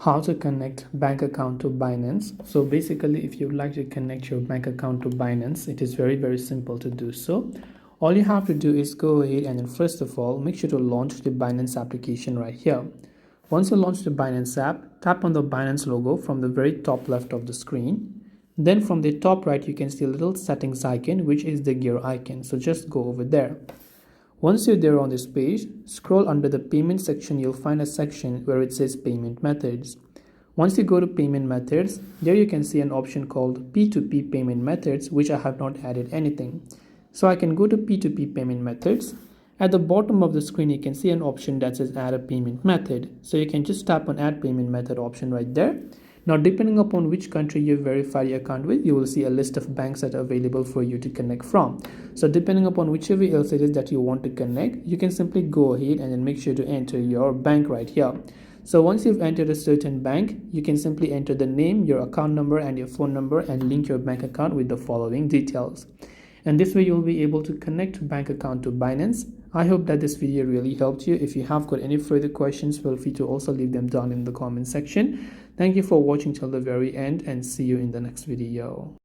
How to connect bank account to Binance. So basically, if you'd like to connect your bank account to Binance, it is very simple to do so. All you have to do is go ahead and then first of all make sure to launch the Binance application right here. Once you launch the Binance app, tap on the Binance logo from the very top left of the screen. Then from the top right, you can see a little settings icon, which is the gear icon. So just go over there. Once you're there on this page, scroll under the payment section. You'll find a section where it says payment methods. Once you go to payment methods, there you can see an option called P2P Payment Methods, which I have not added anything. So I can go to P2P Payment Methods. At the bottom of the screen, you can see an option that says add a payment method. So you can just tap on add payment method option right there. Now, depending upon which country you verify your account with, you will see a list of banks that are available for you to connect from. So depending upon whichever else it is that you want to connect, you can simply go ahead and then make sure to enter your bank right here. So once you've entered a certain bank, you can simply enter the name, your account number, and your phone number and link your bank account with the following details. And this way you'll be able to connect bank account to Binance. I hope that this video really helped you. If you have got any further questions, feel free to also leave them down in the comment section. Thank you for watching till the very end and see you in the next video.